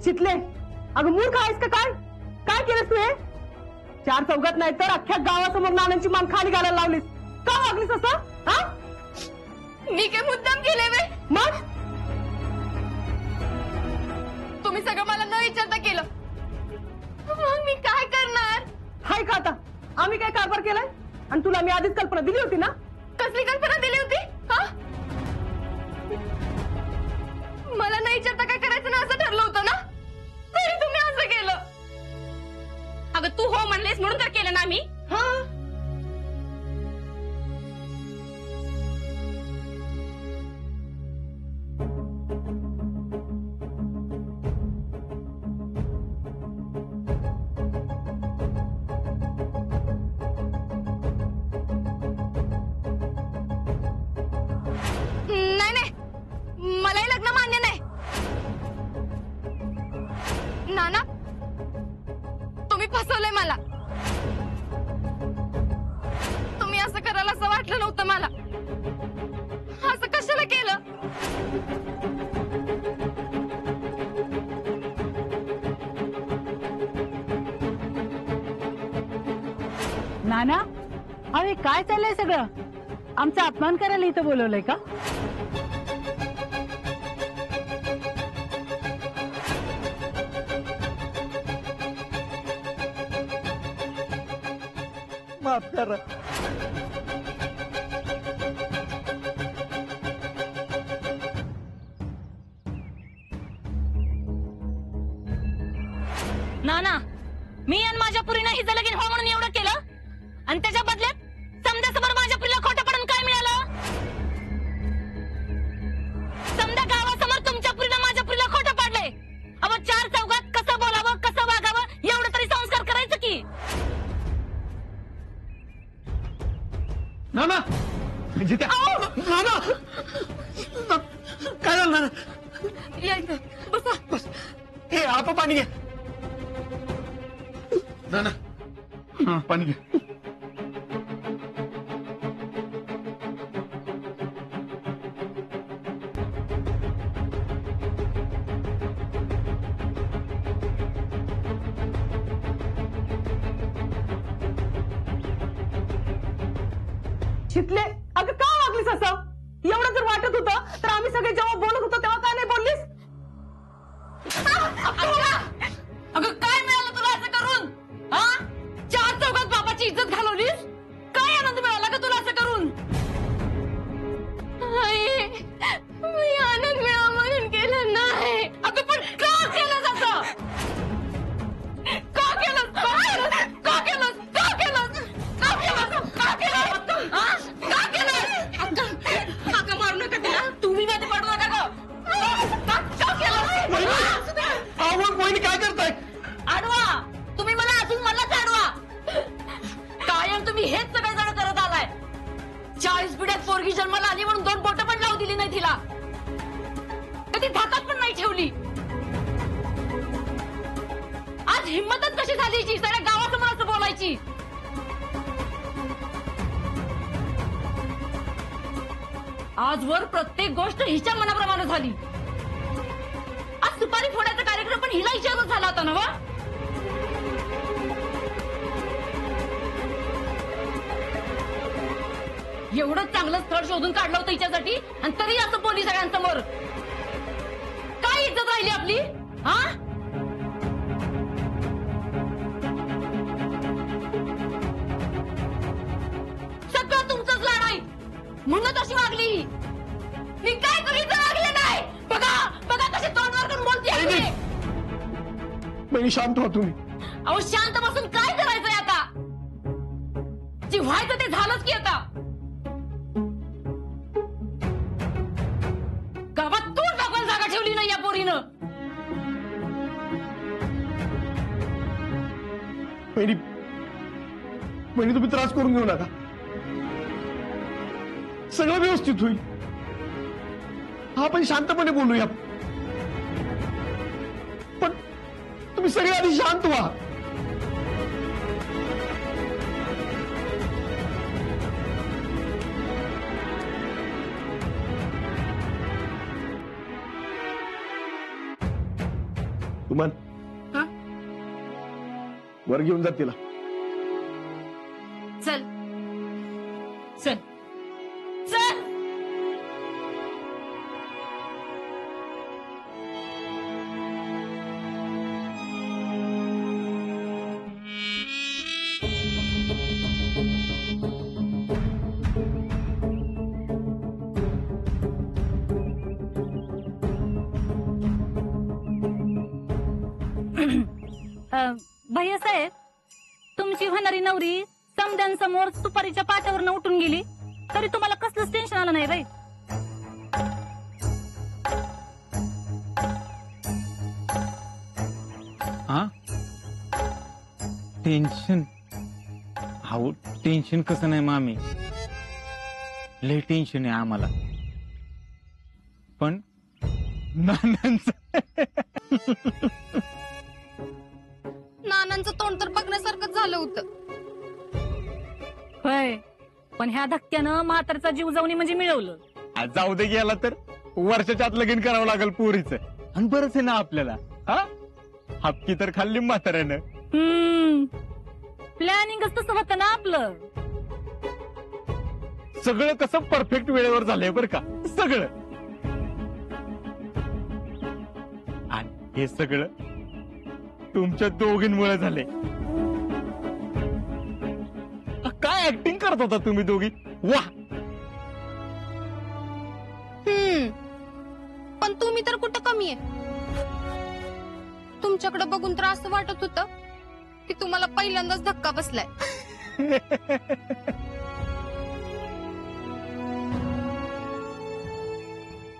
चितले, अगं मूर्ख आहेस का काय? काय केलंस तू हे? चार चौघात नाही तर अख्ख्या गावासमोर नानांची मान खाली घालायला लावलीस. का वागलीस असं? हा? मी काय मुद्दाम केले वे? मग तुम्ही सगळं मला न विचारता केलं. मग मी काय करणार? हाय का आता आम्ही काय कारभार केलाय? आणि तुला मी आधीच कल्पना दिली होती ना. कसली कल्पना दिली होती? हा? मला नाही विचारता काय करायचं ना असं ठरलं होतं ना, तरी तुम्ही असं केलं. अगं तू हो म्हणलेस म्हणून तर केलं ना मी. हा, नाही नाही, मलाही लग्न मान्य नाही. नाना, तुम्ही फसवलंय मला. तुम्ही असं करायला असं वाटलं नव्हतं मला. असं कशाला केलं? नाना, अरे काय चाललंय सगळं? आमचा अपमान करायला इथं बोलवलंय का? माफ करा. नाना, मी आणि माझ्या पुरीनं हिचं लगीन हो म्हणून एवढं केलं, आणि त्याच्या बदल्यात समजासमोर माझ्या पुरीला खोटं पडून काय मिळालं? समजा गावासमोर तुमच्या पुरीनं माझ्या पुरीला खोटं पाडलंय. अहो, चार चौघात कसं बोलावं, कसं वागावं एवढं तरी संस्कार करायचं की. नाना, जित्या, नाना, काय झालं नाना? यायचं बसा. बस, हे आप पाणी घे. नाना, हा पाणी घे. चितले, अगं का वागलीस असं? एवढं जर वाटत होतं तर आम्ही सगळे जेव्हा बोलत होतो तेव्हा काय नाही बोललीस? अगं काय मिळालं तुला असं करून? हा? चार चौघात बाबाची इज्जत घालवलीस? काय आनंद मिळाला का तुला असं करून? आई, मी आनंद मिळावा म्हणून केलं नाही. अगं पण का केलं असं? का केलं? का केलं? का केलं? का केलं? का केलं? का केलं? हा? का केलं? अगं मारू नका तिला. तुम्ही मध्ये पडू नका गं. का केलं? आवड कोणी काय करताय? आडवा, तुम्ही मला अजून मलाच आडवा. कायम तुम्ही हेच सगळे जण करत आलाय. 40 पिढ्यात पोरगी जन्माला आली म्हणून 2 बोटं पण लावू दिली नाही तिला. कधी धाकात पण नाही ठेवली. आज हिंमतच कशी झाली हिची सगळ्या गावासमोर असं बोलायची? आजवर प्रत्येक गोष्ट हिच्या मनाप्रमाणे झाली. आज सुपारी फोडायचा कार्यक्रम पण हिला हिच्यातच झाला होता ना वा? एवढं चांगलं स्थळ शोधून काढलं होतं हिच्यासाठी, आणि तरी असं बोलली सगळ्यांसमोर. काय इज्जत राहिली आपली? हा? सगळं तुमचंच लाड आहे म्हणून अशी वागली. मी काय करीत वागले नाही. बघा बघा कशी तोंडवर करून बोलते. बहिणी शांत व्हा तुम्ही. अहो, शांत बसून काय करायचंय आता? जे व्हायचं ते झालंच की आता. गावात तोंड दाखवायला जागा ठेवली नाही या पोरीनं. बहिणी, बहिणी तुम्ही त्रास करून घेऊ नका. सगळं व्यवस्थित होईल. आपण शांतपणे बोलूया. पण तुम्ही सगळे आधी शांत व्हा. तुमान हा? वर घेऊन जा तिला. चल चल चल. भैया साहेब, तुमची होणारी नवरी समद्यांसमोर सुपारीच्या पाट्यावरनं उठून गेली तरी तुम्हाला कसलंच टेन्शन आलं नाही बाई. हा टेन्शन? अहो टेन्शन कसं नाही मामी, लय टेन्शन आहे आम्हाला. पण नानांचं नानांचं तोंड तर बघण्यासारखं झालं होतं. होय, पण ह्या धक्क्यानं म्हातारचा जीव जाऊनी म्हणजे मिळवलं. आज जाऊ दे गेला तर वर्षाच्या आत लगीन करावं लागेल पोरीचं. आणि बरंच आहे ना आपल्याला. हा हपकी तर खाल्ली म्हाताऱ्यानं. प्लॅनिंगच तसं होतं ना आपलं. सगळं कसं परफेक्ट वेळेवर झालंय बरं का, सगळं. आणि हे सगळं तुमच्या दोघींमुळे झाले. काय ऍक्टिंग करत होता तुम्ही दोघी, वा. पण तुम्ही तर कुठं कमी आहे. तुमच्याकडे बघून तर असं वाटत होतं की तुम्हाला पहिल्यांदाच धक्का बसलाय.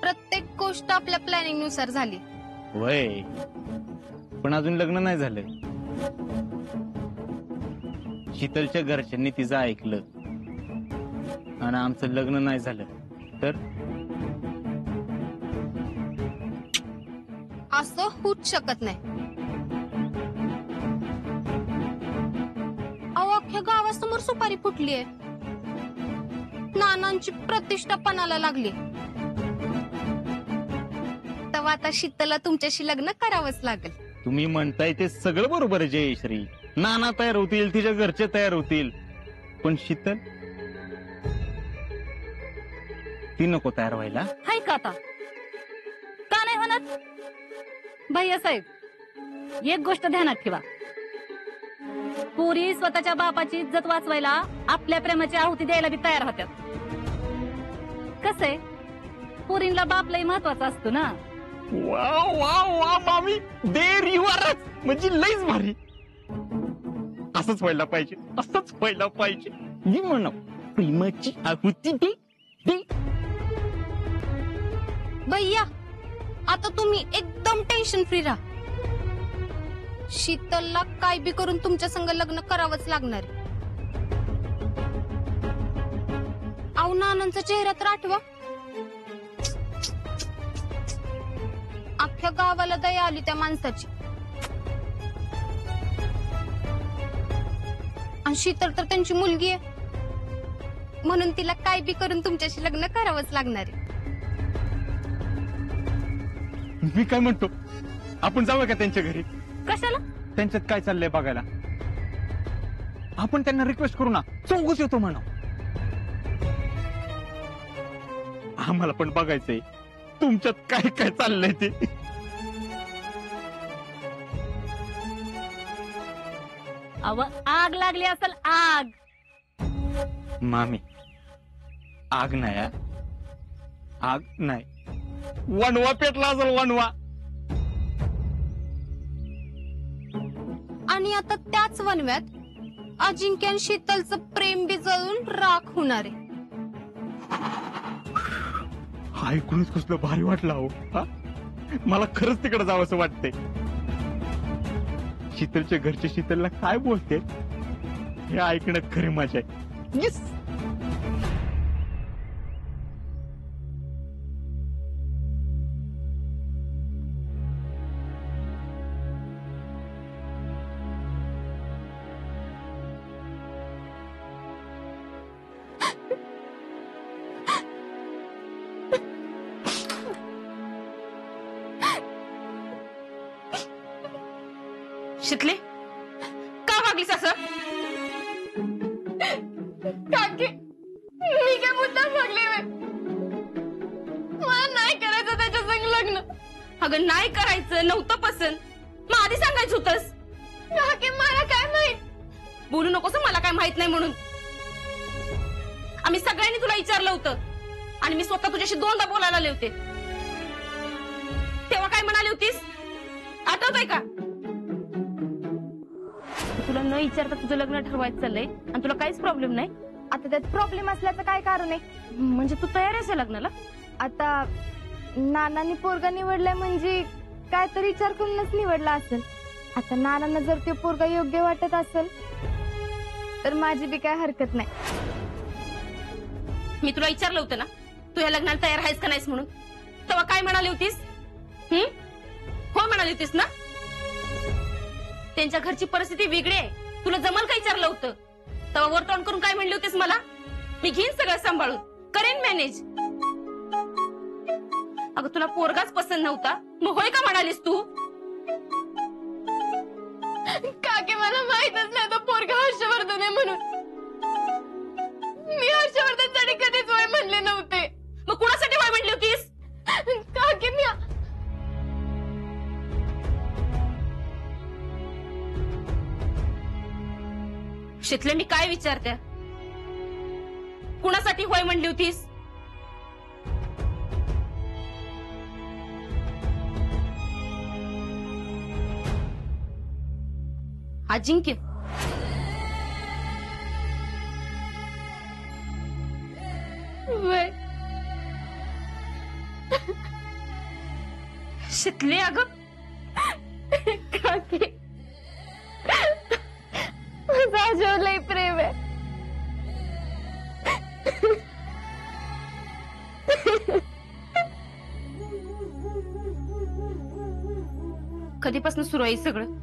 प्रत्येक गोष्ट आपल्या प्लॅनिंग नुसार झाली. वय, पण अजून लग्न नाही झालंय. शीतलच्या घरच्यांनी तिचं ऐकलं आणि आमचं लग्न नाही झालं तर? असं होऊच शकत नाही. अहो, अख्ख्या गावासमोर सुपारी फुटलीये. नानांची प्रतिष्ठा पणाला लागली. तेव्हा आता शीतलला तुमच्याशी लग्न करावंच लागेल. तुम्ही म्हणताय ते सगळं बरोबर आहे जयश्री. नाना तयार होतील, तिच्या घरचे तयार होतील, पण शीतल ती नको तयार व्हायला. हाय का आता? का नाही होणार? भैया साहेब, एक गोष्ट ध्यानात ठेवा. पोरी स्वतःच्या बापाची इज्जत वाचवायला आपल्या प्रेमाची आहुती द्यायला बी तयार होत्यात. कसंय, पोरींला बाप लय महत्वाचा असतो ना. वा वा वा मामी, देर यू आर, म्हणजे लईच भारी. असंच व्हायला पाहिजे, असंच व्हायला पाहिजे. मी म्हणा प्रेमाची आहुती दे दे. भैया, आता तुम्ही एकदम टेन्शन फ्री राहा. शीतलला काय बी करून तुमच्या संग लग्न करावंच लागणार. अहो, नानांचा चेहरा तर आठवा. अख्ख्या गावाला दया आली त्या माणसाची. आणि शीतल तर त्यांची मुलगी आहे, म्हणून तिला काय बी करून तुमच्याशी लग्न करावंच लागणार आहे. मी काय म्हणतो, आपण जाऊया का त्यांच्या घरी? कशाला? त्यांच्यात काय चाललंय बघायला. आपण त्यांना रिक्वेस्ट करू ना, चौघच येतो म्हणा. आम्हाला पण बघायचंय तुमच्यात काय काय चाललंय ते. अव, आग लागली असेल, आग. मामी, आग नाही हा. आग नाही, वणवा पेटला असेल, वणवा. आणि आता त्याच वनव्यात अजिंक्य आणि शीतलचं प्रेम बी जळून राख होणार आहे. हा ऐकूनच कसलं भारी वाटलं हो. हा? मला खरंच तिकडे जावं असं वाटतंय. शीतलच्या घरचे शीतलला काय बोलते हे ऐकणं खरी मजा आहे. येस. शिकले का वागलीस असं? काकी मी काय मुद्दाम वागले व्हय? मला नाही करायचं त्याच्या संग लग्न. अगं नाही करायचं नव्हतं पसंत मग आधी सांगायचं होतंस. काकी मला काय माहित. बोलू नकोस मला काय माहित नाही म्हणून. आम्ही सगळ्यांनी तुला विचारलं होतं आणि मी स्वतः तुझ्याशी दोनदा बोलायला आले होते. तेव्हा काय म्हणाली होतीस आठवतंय का? तुला न विचारता तुझं लग्न ठरवायचं चाललंय आणि तुला काहीच प्रॉब्लेम नाही. आता त्यात प्रॉब्लेम असल्याचं काय कारण आहे? म्हणजे तू तयार आहेस या लग्नाला? आता नानांनी पोरगा निवडलाय म्हणजे काय तरी विचार करूनच निवडला असेल. आता नानांना जर ते पोरगा योग्य वाटत असेल तर माझी बी काय हरकत नाही. मी तुला विचारलं होतं ना तू या लग्नाला तयार आहेस का नाहीस म्हणून. तेव्हा काय म्हणाली होतीस? हो म्हणाली होतीस ना. त्यांच्या घरची परिस्थिती वेगळी आहे. तुला जमल का विचारलं होतं तेव्हा वर तोंड करून काय म्हणली होतीस मला? मी घेईन सगळं सांभाळून करेन मॅनेज. अगं तुला पोरगाच पसंत नव्हता मग होय का म्हणालीस तू? काकी मला माहितच नाही तो पोरगा हर्षवर्धन आहे म्हणून. मी हर्षवर्धनसाठी कधीच वय म्हणले नव्हते. मग कुणासाठी वय म्हणली होतीस? काकी मी शितले मी काय विचारते कुणासाठी होय म्हणली होतीस? अजिंक्य वय शितले अगं काकी माझ्यावर लई प्रेम आहे. कधीपासून सुरू आहे सगळं?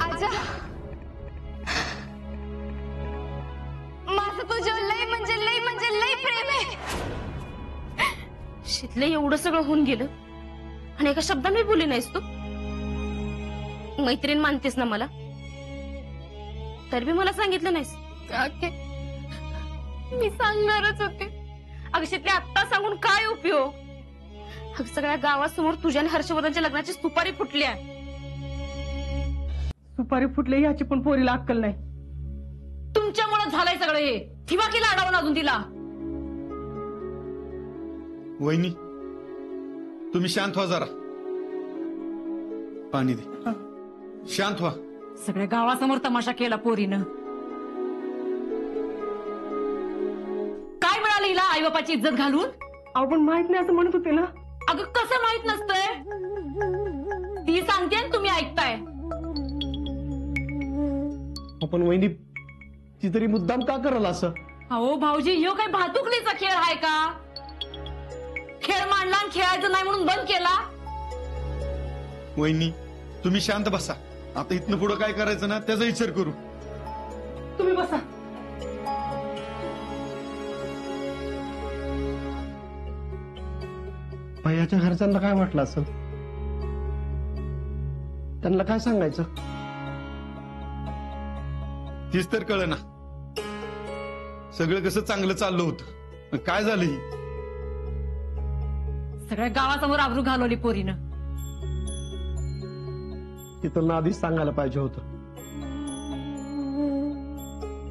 आजा माझं तुझ्यावर लई म्हणजे लई प्रेम आहे. शितले एवढं सगळं होऊन गेलं आणि एका शब्दाने बोलली नाहीस तू. मैत्रीण मानतेस ना मला तर बी मला सांगितलं नाहीस. काकी मी सांगणारच होते. अगं शितले आत्ता सांगून काय उपयोग? अगं सगळ्या गावासमोर तुझ्या आणि हर्षवर्धनच्या लग्नाची सुपारी फुटल्या. सुपारी फुटले ह्याची पण पोरीला अक्कल नाही. तुमच्यामुळे झालंय सगळं हे. थिवाकीला अडवून अजून दिला. वहिनी तुम्ही शांत व्हा जरा. पाणी दे. शांत व्हा. सगळ्या गावासमोर तमाशा केला पोरीनं. काय म्हणाले हिला आई बापाची इज्जत घालून? आपण माहित नाही असं म्हणत होते ना. अगं कसं माहित नसतंय? ती सांगते आणि तुम्ही ऐकताय. आपण वहिनी ती तरी मुद्दाम का कराल असं? अहो भाऊजी ह्यो काही भातुकलीचा खेळ आहे का? खेळ मांडला आणि खेळायचं नाही म्हणून बंद केला. वहिनी तुम्ही शांत बसा. आता इथनं पुढे काय करायचं ना त्याचा विचार करू. तुम्ही बसा. ह्याच्या घरच्यांना काय वाटलं असेल? त्यांना काय सांगायचं? तीच तर कळ ना. सगळं कसं चांगलं चाललं होतं, काय झालं ही? सगळ्या गावासमोर आबरू घालवली पोरीनं. तिथं आधीच सांगायला पाहिजे होतं.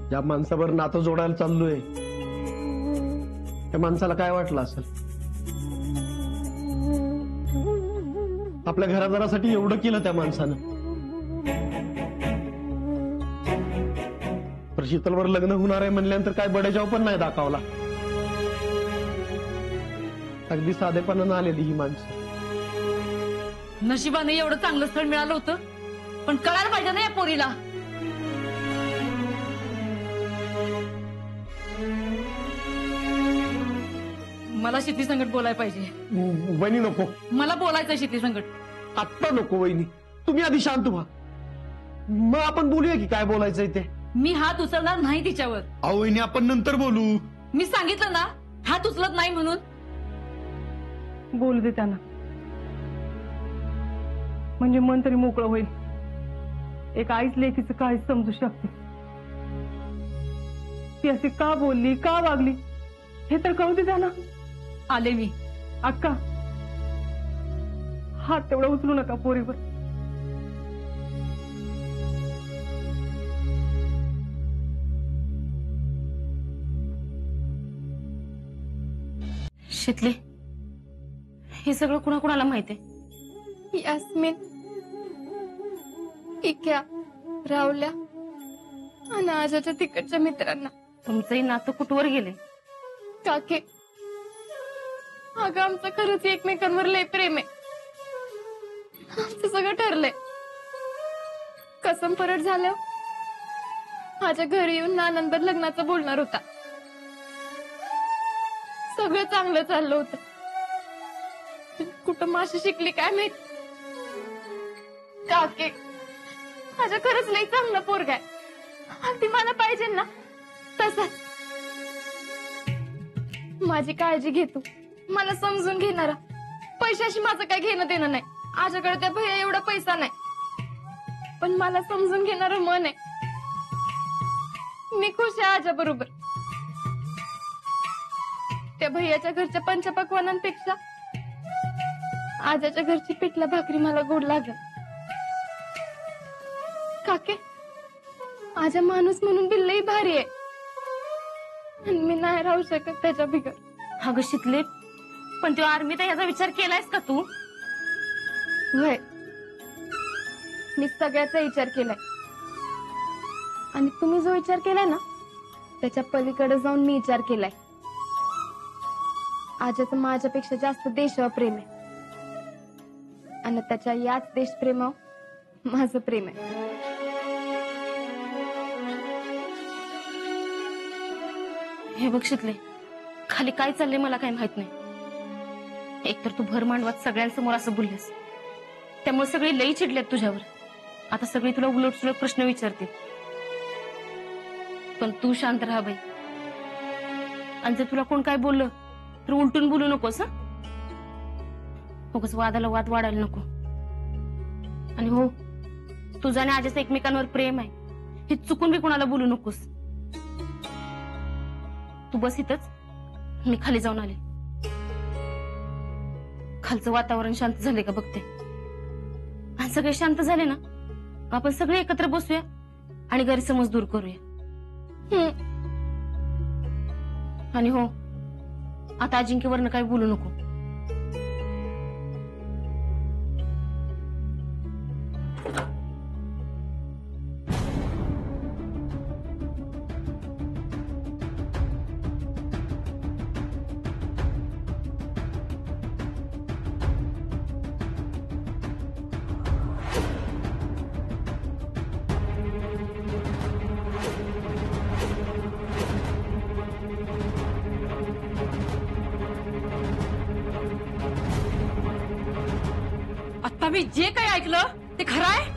ज्या माणसावर नातं जोडायला चाललोय त्या माणसाला काय वाटलं असेल? आपल्या घरादारासाठी एवढं केलं त्या माणसानं, तर शीतलवर लग्न होणार आहे म्हणल्यानंतर काय बडेजाव पण नाही दाखवला. अगदी साधेपणानं आलेली ही माणसं. नशिबाने एवढं चांगलं स्थळ मिळालं होतं, पण कळायला पाहिजे ना या पोरीला. मला शितली संकट बोलायला पाहिजे. वहिनी नको, मला बोलायचं शितली संकट. आत्ता नको वहिनी, तुम्ही आधी शांत व्हा, मग आपण बोलूया की काय बोलायचंय ते. मी हात उचलणार नाही तिच्यावर. अहो वहिनी, आपण नंतर बोलू. मी सांगितलं ना हात उचलत नाही म्हणून. बोलू दे त्यांना, म्हणजे मन तरी मोकळं होईल. एक आईच लेकीचं काय समजू शकते. ती अशी का बोलली, का वागली हे तर कळू दे त्यांना. आले मी. अक्का, हात तेवढा उचलू नका पोरीवर. शितले, हे सगळं कुणाकुणाला माहितीये? यास्मिन, इक्या, रावल्या आणि आजाच्या तिकडच्या मित्रांना. तुमचंही नातं कुठवर गेले? काके, अगं आमचं खरंच एकमेकांवर लय प्रेम आहे. आमचं सगळं ठरलंय. कसम परत झालं माझ्या घरी येऊन नानांबर लग्नाचं बोलणार होता. सगळं चांगलं चाललं होतं. कुठं माशी शिकली काय माहित. काके, माझ्या खरंच लय चांगला पोरगा आहे. अगदी मला पाहिजे ना तसंच. माझी काळजी घेतो, मला समजून घेणारा. पैशाशी माझं काय घेणं देणं नाही. आजकडे त्या भैया एवढा पैसा नाही, पण मला समजून घेणारं मन आहे. मी खुश आहे आजा बरोबर. त्या भैयाच्या घरच्या पंचपक्वानांपेक्षा आजाच्या घरची पिठला भाकरी मला गोड लागेल. काके, आजा माणूस म्हणून बिल्लही भारी आहे, आणि मी नाही राहू शकत त्याच्या बिगर. अगं शितले, पण तो आर्मीत याचा विचार केलायस का तू? होय, मी सगळ्याचा विचार केलाय. आणि तुम्ही जो विचार केलाय ना त्याच्या पलीकडे जाऊन मी विचार केलाय. आजाचं माझ्यापेक्षा जास्त देशावर प्रेम आहे, आणि त्याच्या याच देशप्रेमावर माझं प्रेम आहे. हे बघ शितले, खाली काय चाललंय मला काय माहित नाही. एकतर तू भर मांडवात सगळ्यांसमोर असं बोललेस, त्यामुळे सगळे लई चिडलेत तुझ्यावर. आता सगळे तुला उलट सुलट प्रश्न विचारतील. पण तू शांत राहा बाई, आणि जर तुला कोण काय बोललं तर उलटून बोलू नकोस. उगाच वादाला वाद वाढायला नको. आणि हो, तुझं आणि आजचं एकमेकांवर प्रेम आहे हे चुकून बी कोणाला बोलू नकोस. तू बस इथंच, मी खाली जाऊन आले. खालचं वातावरण शांत झाले का बघते. आणि सगळे शांत झाले ना, आपण सगळे एकत्र बसूया आणि गैरसमज दूर करूया. आणि हो, आता अजिंक्यवरनं काही बोलू नको. आता मी जे काही ऐकलं ते खरं आहे.